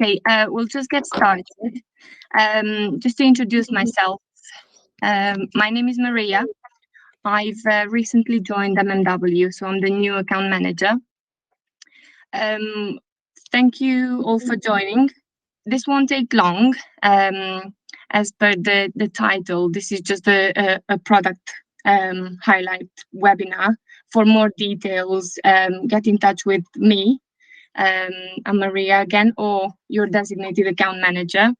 Okay, we'll just get started. Just to introduce myself, my name is Maria. I've recently joined MMW, so I'm the new account manager. Thank you all for joining. This won't take long. As per the title, this is just a product highlight webinar. For more details, get in touch with me. I'm Maria again, or your designated account manager.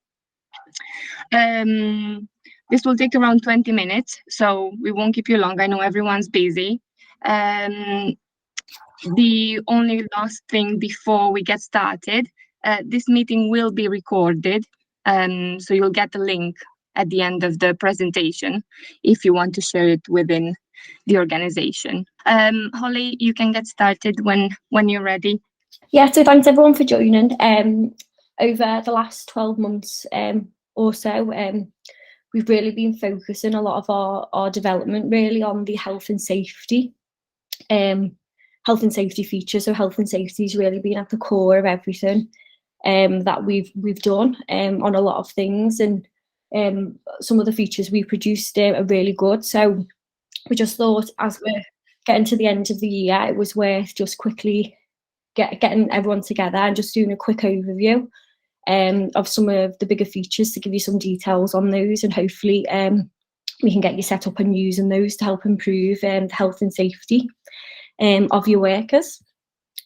This will take around 20 minutes, so we won't keep you long. I know everyone's busy. The only last thing before we get started, this meeting will be recorded, so you'll get a link at the end of the presentation if you want to share it within the organization. Holly, you can get started when you're ready. Yeah, so thanks everyone for joining. Over the last 12 months or so, we've really been focusing a lot of our development really on the health and safety features. So health and safety has really been at the core of everything that we've done on a lot of things, and some of the features we produced are really good. So we just thought, as we're getting to the end of the year, it was worth just quickly getting everyone together and just doing a quick overview of some of the bigger features to give you some details on those, and hopefully we can get you set up and using those to help improve the health and safety of your workers.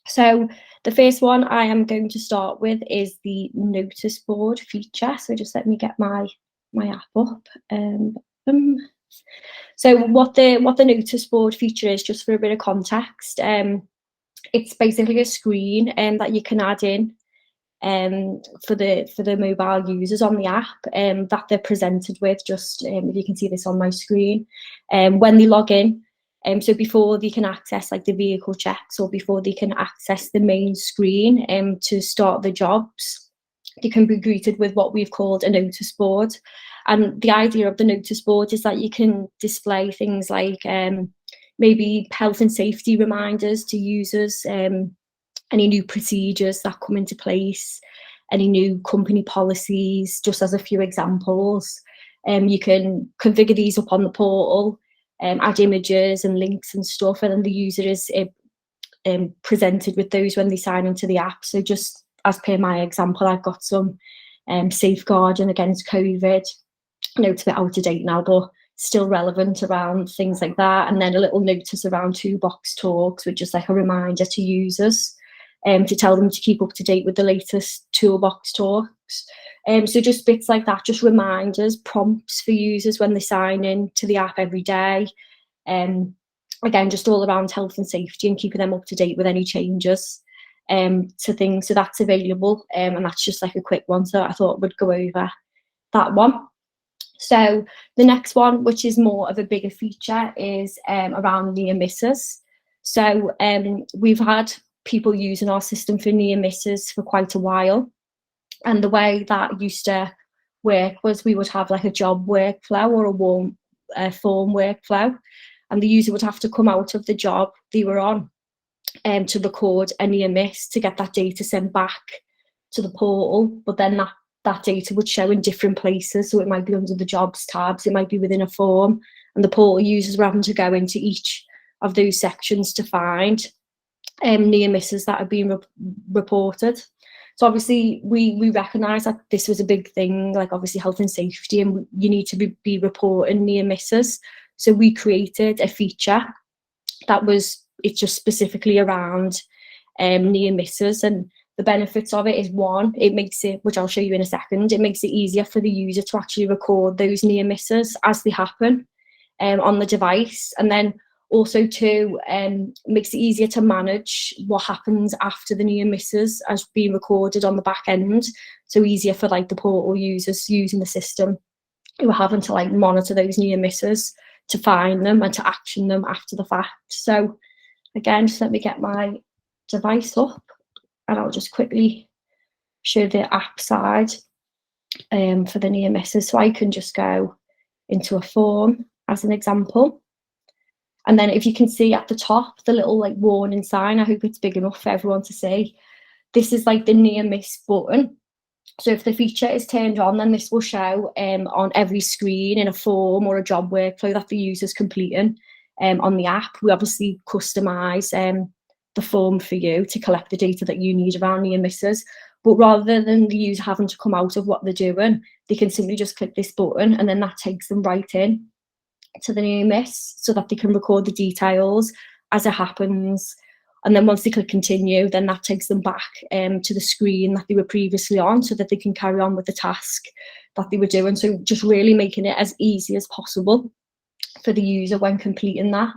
So the first one I am going to start with is the notice board feature. So just let me get my app up. So what the notice board feature is, just for a bit of context, it's basically a screen that you can add in for the mobile users on the app that they're presented with. Just if you can see this on my screen, when they log in. So before they can access like the vehicle checks, or before they can access the main screen to start the jobs, they can be greeted with what we've called a notice board. And the idea of the notice board is that you can display things like maybe health and safety reminders to users, any new procedures that come into place, any new company policies, just as a few examples. You can configure these up on the portal, add images and links and stuff, and then the user is presented with those when they sign into the app. So just as per my example, I've got some safeguarding against COVID. I know it's a bit out of date now, but still relevant around things like that. And then a little notice around toolbox talks, which is like a reminder to users to tell them to keep up to date with the latest toolbox talks. So just bits like that, just reminders, prompts for users when they sign in to the app every day. Again, just all around health and safety and keeping them up to date with any changes to things. So that's available, and that's just like a quick one. So I thought we'd go over that one. So the next one, which is more of a bigger feature, is around near misses. So we've had people using our system for near misses for quite a while. And the way that used to work was we would have like a job workflow or a form workflow, and the user would have to come out of the job they were on to record a near miss to get that data sent back to the portal. But then that data would show in different places. So it might be under the jobs tabs, it might be within a form, and the portal users were having to go into each of those sections to find near misses that have been reported. So obviously we recognise that this was a big thing, like obviously health and safety, and you need to be reporting near misses. So we created a feature it's just specifically around near misses. And the benefits of it is, one, it makes it, which I'll show you in a second, it makes it easier for the user to actually record those near misses as they happen on the device. And then also, two, makes it easier to manage what happens after the near misses as being recorded on the back end. So easier for like the portal users using the system who are having to like monitor those near misses to find them and to action them after the fact. So again, just let me get my device up and I'll just quickly show the app side for the near misses. So I can just go into a form as an example. And then if you can see at the top, the little like warning sign, I hope it's big enough for everyone to see. This is like the near miss button. So if the feature is turned on, then this will show on every screen in a form or a job workflow that the user's completing on the app. We obviously customise the form for you to collect the data that you need around near misses. But rather than the user having to come out of what they're doing, they can simply just click this button, and then that takes them right in to the near miss so that they can record the details as it happens. And then once they click continue, then that takes them back to the screen that they were previously on so that they can carry on with the task that they were doing. So just really making it as easy as possible for the user when completing that.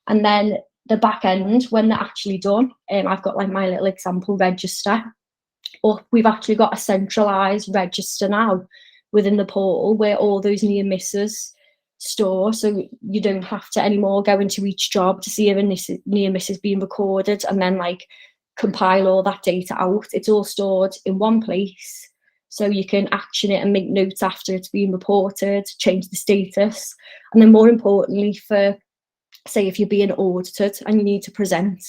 And then the back end, when they're actually done, I've got like my little example register, or we've actually got a centralized register now within the portal where all those near misses store, so you don't have to anymore go into each job to see if a near miss is being recorded and then like compile all that data out. It's all stored in one place, so you can action it and make notes after it's being reported, change the status. And then more importantly, for say if you're being audited and you need to present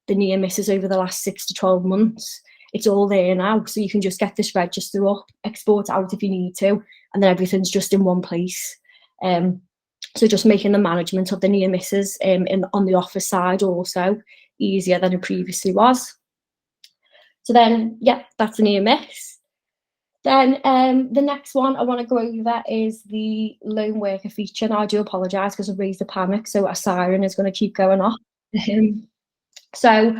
the near misses over the last 6 to 12 months, it's all there now, so you can just get this register up, export it out if you need to, and then everything's just in one place. So just making the management of the near misses on the office side also easier than it previously was. So then, yeah, that's a near miss. Then the next one I want to go over is the lone worker feature. Now I do apologise because I've raised a panic, so a siren is going to keep going off. So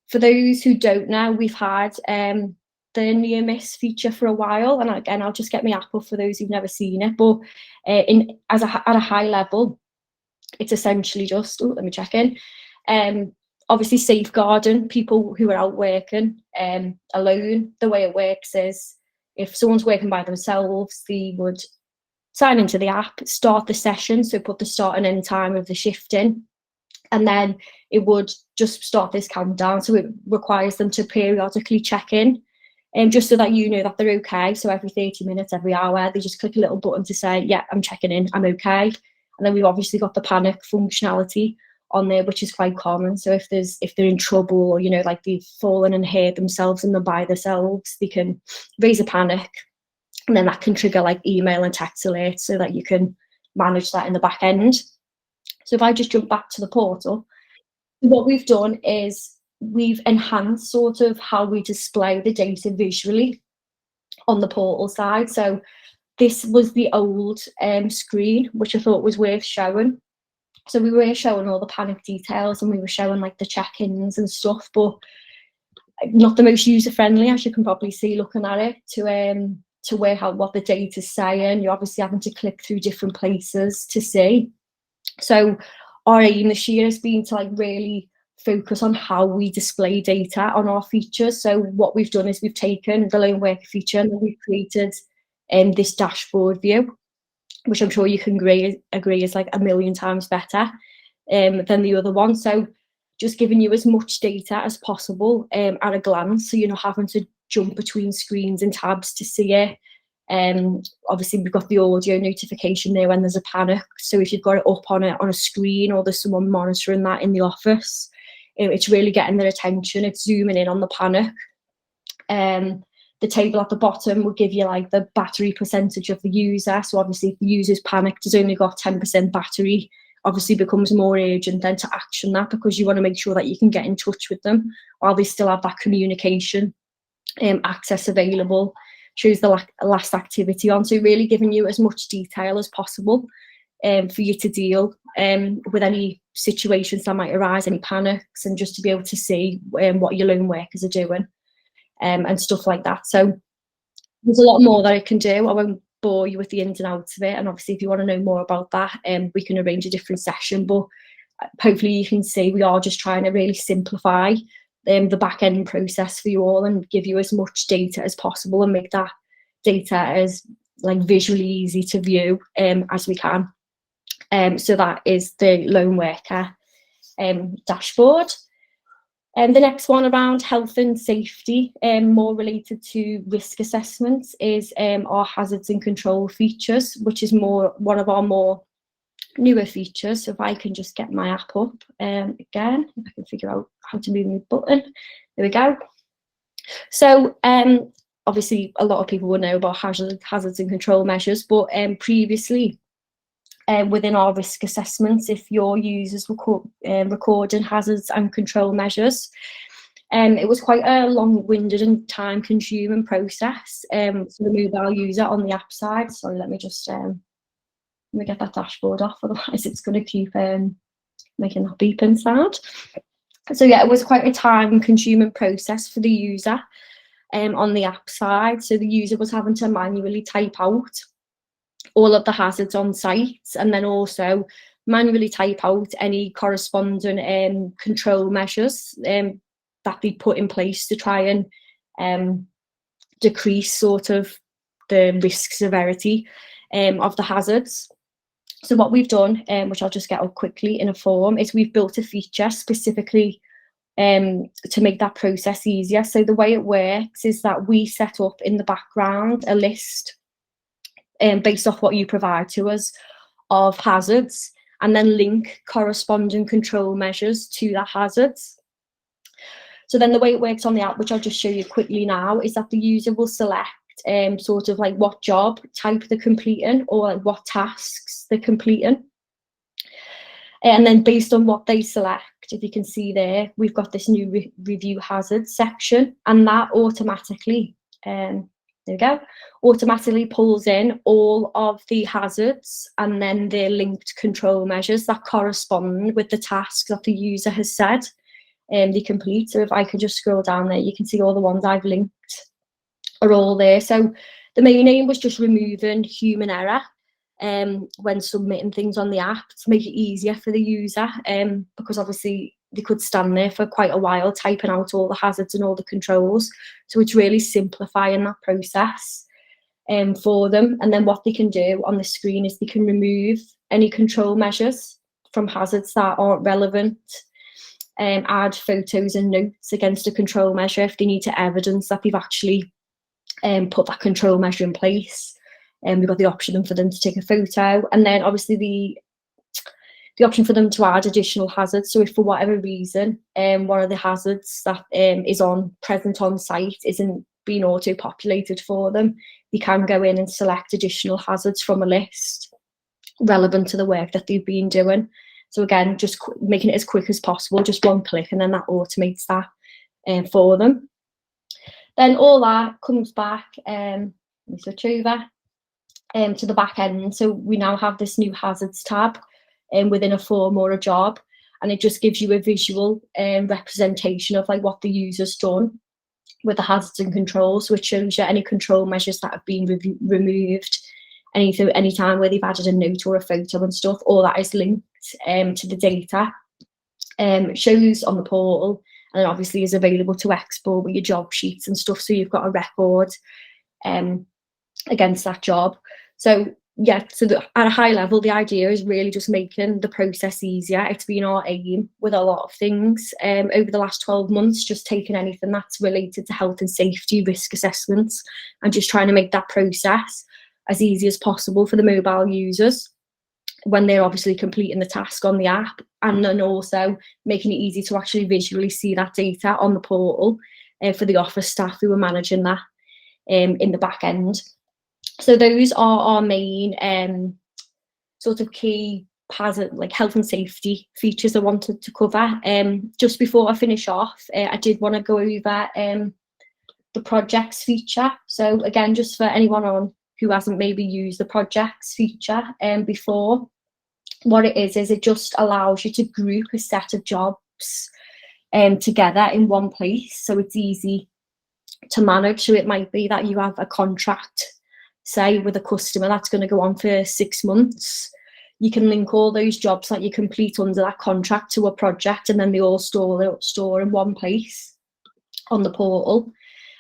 for those who don't know, we've had the near miss feature for a while, and again I'll just get my app up for those who've never seen it. But at a high level, it's essentially just let me check in. Obviously safeguarding people who are out working alone. The way it works is if someone's working by themselves, they would sign into the app, start the session, so put the start and end time of the shift in, and then it would just start this countdown. So it requires them to periodically check in, just so that you know that they're okay. So every 30 minutes, every hour, they just click a little button to say, yeah, I'm checking in, I'm okay. And then we've obviously got the panic functionality on there, which is quite common. So if they're in trouble, or, you know, like they've fallen and hurt themselves and they're by themselves, they can raise a panic, and then that can trigger like email and text alerts so that you can manage that in the back end. So if I just jump back to the portal, what we've done is we've enhanced sort of how we display the data visually on the portal side. So this was the old screen, which I thought was worth showing. So we were showing all the panic details and we were showing like the check-ins and stuff, but not the most user-friendly, as you can probably see looking at it, to work out what the data's saying. You're obviously having to click through different places to see. So our aim this year has been to like really focus on how we display data on our features. So what we've done is we've taken the lone worker feature and we've created this dashboard view, which I'm sure you can agree is like a million times better than the other one. So just giving you as much data as possible at a glance, so you're not having to jump between screens and tabs to see it. Obviously we've got the audio notification there when there's a panic, so if you've got it up on a screen or there's someone monitoring that in the office, it's really getting their attention. It's zooming in on the panic. The table at the bottom will give you like the battery percentage of the user. So obviously if the user's panicked, has only got 10% battery, obviously becomes more urgent then to action that, because you want to make sure that you can get in touch with them while they still have that communication access available. Shows the last activity on, so really giving you as much detail as possible for you to deal with any situations that might arise, any panics, and just to be able to see what your lone workers are doing and stuff like that. So there's a lot more that I can do. I won't bore you with the ins and outs of it, and obviously if you want to know more about that, we can arrange a different session, but hopefully you can see we are just trying to really simplify the back end process for you all and give you as much data as possible and make that data as like visually easy to view as we can. So that is the lone worker dashboard. And the next one around health and safety, more related to risk assessments, is our hazards and control features, which is one of our more newer features. So if I can just get my app up again, if I can figure out how to move my button. There we go. So obviously a lot of people will know about hazards and control measures, but previously within our risk assessments, if your users were recording hazards and control measures, it was quite a long-winded and time-consuming process for the mobile user on the app side. So let me just let me get that dashboard off, otherwise it's going to keep making that beeping sound. So yeah, it was quite a time-consuming process for the user on the app side. So the user was having to manually type out all of the hazards on site, and then also manually type out any corresponding control measures that they put in place to try and decrease sort of the risk severity of the hazards. So what we've done, which I'll just get up quickly in a form, is we've built a feature specifically to make that process easier. So the way it works is that we set up in the background a list based off what you provide to us of hazards, and then link corresponding control measures to the hazards. So then the way it works on the app, which I'll just show you quickly now, is that the user will select sort of like what job type they're completing, or like what tasks they're completing. And then based on what they select, if you can see there, we've got this new review hazards section, and that automatically, there we go, automatically pulls in all of the hazards and then their linked control measures that correspond with the tasks that the user has said they complete. So if I could just scroll down there, you can see all the ones I've linked are all there. So the main aim was just removing human error when submitting things on the app, to make it easier for the user, because obviously they could stand there for quite a while typing out all the hazards and all the controls. So it's really simplifying that process for them. And then what they can do on the screen is they can remove any control measures from hazards that aren't relevant, add photos and notes against a control measure if they need to evidence that they've actually put that control measure in place. We've got the option for them to take a photo, and then obviously the option for them to add additional hazards. So if for whatever reason one of the hazards that is present on site isn't being auto-populated for them, they can go in and select additional hazards from a list relevant to the work that they've been doing. So again, just making it as quick as possible, just one click, and then that automates that for them. Then all that comes back, let me switch over to the back end. So we now have this new hazards tab within a form or a job, and it just gives you a visual representation of like what the user's done with the hazards and controls, which shows you any control measures that have been removed, any time where they've added a note or a photo and stuff. All that is linked to the data. It shows on the portal, and then obviously is available to export with your job sheets and stuff, so you've got a record against that job. So yeah, so at a high level, the idea is really just making the process easier. It's been our aim with a lot of things over the last 12 months, just taking anything that's related to health and safety, risk assessments, and just trying to make that process as easy as possible for the mobile users when they're obviously completing the task on the app, and then also making it easy to actually visually see that data on the portal for the office staff who are managing that in the back end. So those are our main sort of key hazard, like health and safety features I wanted to cover. Just before I finish off, I did want to go over the projects feature. So again, just for anyone on who hasn't maybe used the projects feature before, what it is it just allows you to group a set of jobs together in one place, so it's easy to manage. So it might be that you have a contract, say with a customer that's going to go on for 6 months. You can link all those jobs that you complete under that contract to a project, and then they all store in one place on the portal.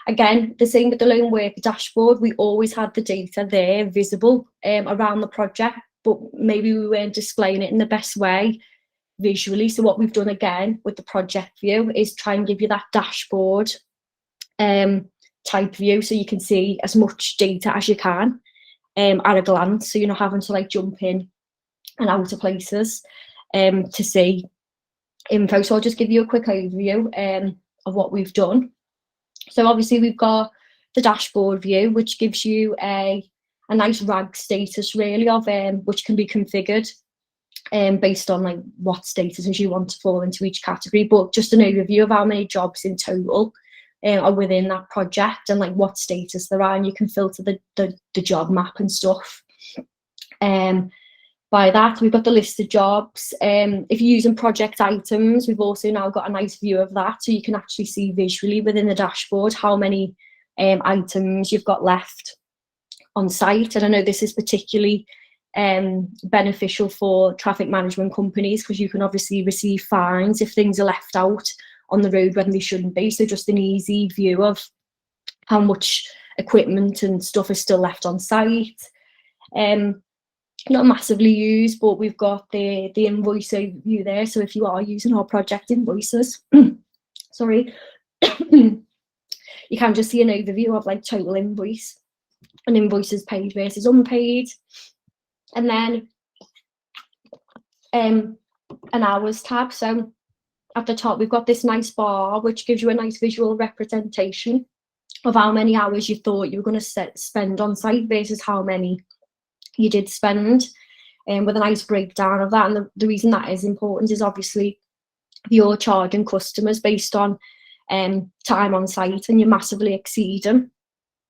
Again, the same with the lone worker dashboard. We always had the data there visible around the project, but maybe we weren't displaying it in the best way visually. So what we've done again with the project view is try and give you that dashboard type view, so you can see as much data as you can at a glance, so you're not having to like jump in and out of places to see info. So I'll just give you a quick overview of what we've done. So obviously we've got the dashboard view, which gives you a nice RAG status really of which can be configured based on like what statuses you want to fall into each category, but just an overview of how many jobs in total are within that project and like what status they're on. You can filter the job map and stuff. By that, we've got the list of jobs. If you're using project items, we've also now got a nice view of that, so you can actually see visually within the dashboard how many items you've got left on site. And I know this is particularly beneficial for traffic management companies, because you can obviously receive fines if things are left out on the road when they shouldn't be. So just an easy view of how much equipment and stuff is still left on site. Not massively used, but we've got the invoice view there. So if you are using our project invoices, sorry, you can just see an overview of like total invoice and invoices paid versus unpaid. And then an hours tab. So at the top, we've got this nice bar, which gives you a nice visual representation of how many hours you thought you were going to spend on site versus how many you did spend, with a nice breakdown of that. And the reason that is important is obviously if you're charging customers based on time on site and you're massively exceeding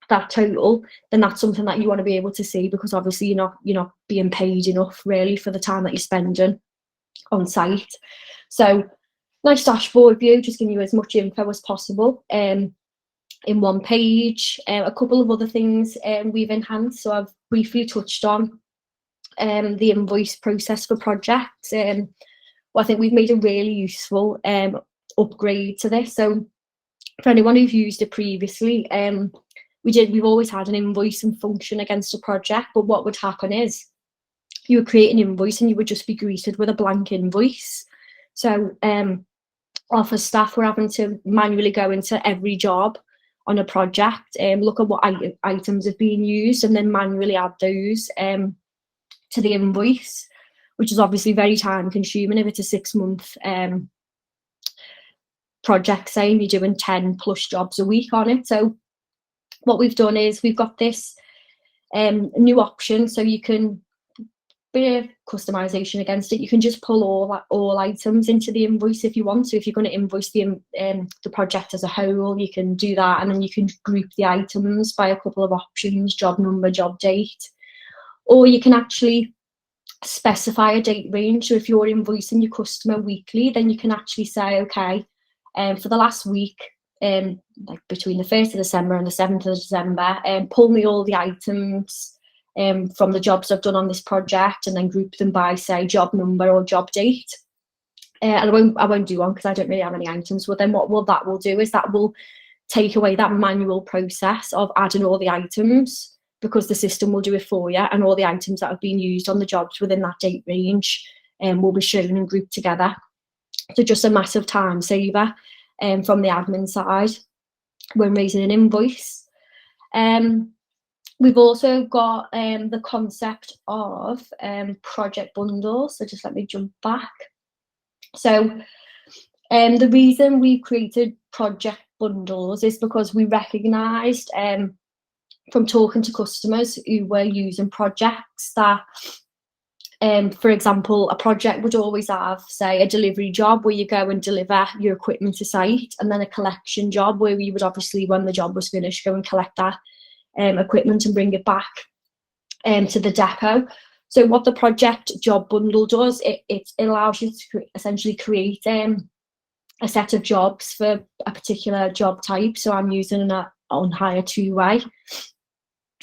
that total, then that's something that you want to be able to see, because obviously you're not being paid enough really for the time that you're spending on site. So nice dashboard view, just giving you as much info as possible in one page. A couple of other things we've enhanced. So I've briefly touched on the invoice process for projects. Well, I think we've made a really useful upgrade to this. So for anyone who's used it previously, we've always had an invoicing function against a project, but what would happen is you would create an invoice and you would just be greeted with a blank invoice. So office staff were having to manually go into every job on a project, look at what items have been used, and then manually add those to the invoice, which is obviously very time consuming if it's a 6-month project, say, and you're doing 10+ jobs a week on it. So what we've done is we've got this new option, so you can bit of customization against it. You can just pull all items into the invoice if you want. So if you're going to invoice the project as a whole, you can do that, and then you can group the items by a couple of options: job number, job date, or you can actually specify a date range. So if you're invoicing your customer weekly, then you can actually say, okay, for the last week, like between the 1st of December and the 7th of December, pull me all the items from the jobs I've done on this project, and then group them by, say, job number or job date. And I won't do one because I don't really have any items. But then what that will do is that will take away that manual process of adding all the items, because the system will do it for you, and all the items that have been used on the jobs within that date range will be shown and grouped together. So just a massive time saver from the admin side when raising an invoice. We've also got the concept of project bundles. So just let me jump back. So the reason we've created project bundles is because we recognised from talking to customers who were using projects that, for example, a project would always have, say, a delivery job where you go and deliver your equipment to site, and then a collection job where you would obviously, when the job was finished, go and collect that equipment and bring it back to the depot. So what the project job bundle does, it allows you to essentially create a set of jobs for a particular job type. So I'm using an on-hire two-way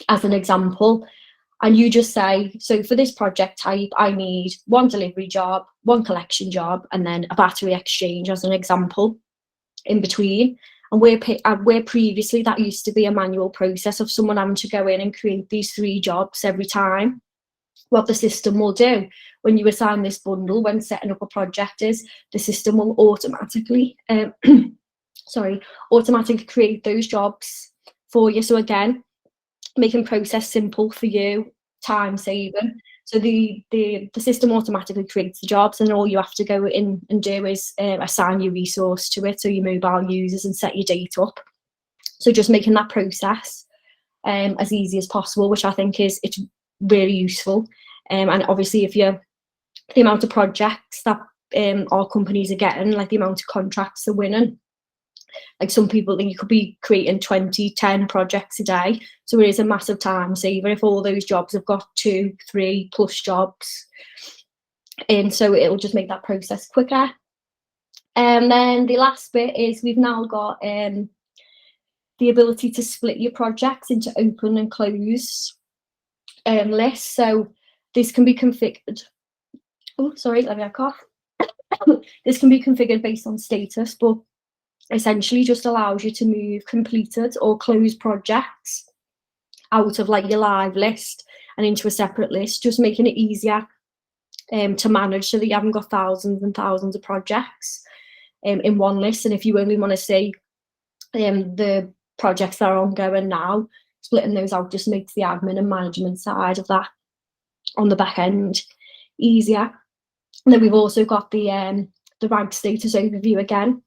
as an example. And you just say, so for this project type, I need one delivery job, one collection job, and then a battery exchange as an example in between. And where previously that used to be a manual process of someone having to go in and create these 3 jobs every time, what the system will do when you assign this bundle when setting up a project is the system will automatically create those jobs for you. So again, making process simple for you, time saving. So the system automatically creates the jobs, and all you have to go in and do is assign your resource to it, so your mobile users, and set your date up. So just making that process as easy as possible, which I think it's really useful. And obviously, if the amount of projects that our companies are getting, like the amount of contracts they're winning, like some people think you could be creating 10 projects a day. So it is a massive time saver if all those jobs have got 2, 3 plus jobs. And so it'll just make that process quicker. And then the last bit is we've now got the ability to split your projects into open and closed lists. So this can be configured. Oh, sorry, let me have a cough. This can be configured based on status, but essentially just allows you to move completed or closed projects out of like your live list and into a separate list, just making it easier to manage so that you haven't got thousands and thousands of projects in one list. And if you only want to see the projects that are ongoing now, splitting those out just makes the admin and management side of that on the back end easier. And then we've also got the rank status overview again,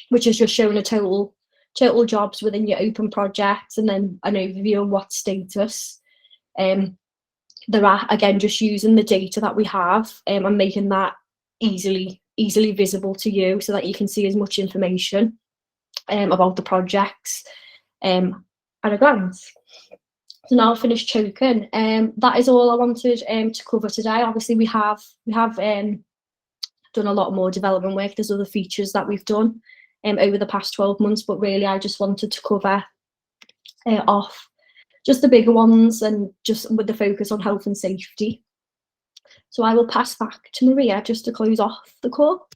which is just showing a total jobs within your open projects and then an overview on what status they're at. Again, just using the data that we have and making that easily visible to you so that you can see as much information about the projects at a glance. So now I'll finish choking. That is all I wanted to cover today. Obviously, we have done a lot more development work. There's other features that we've done over the past 12 months, but really I just wanted to cover off just the bigger ones and just with the focus on health and safety. So I will pass back to Maria just to close off the call.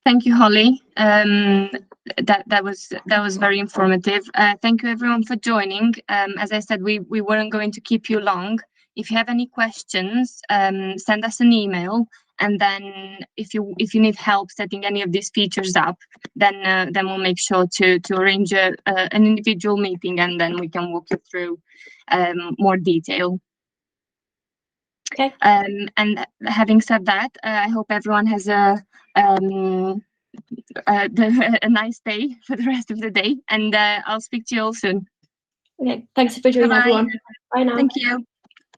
Thank you, Holly. That was very informative. Thank you everyone for joining. As I said, we weren't going to keep you long. If you have any questions, send us an email, and then if you need help setting any of these features up, then we'll make sure to arrange an individual meeting, and then we can walk you through more detail. Okay. And having said that, I hope everyone has a nice day for the rest of the day, and I'll speak to you all soon. Okay, thanks for joining, everyone. Bye now. Thank you.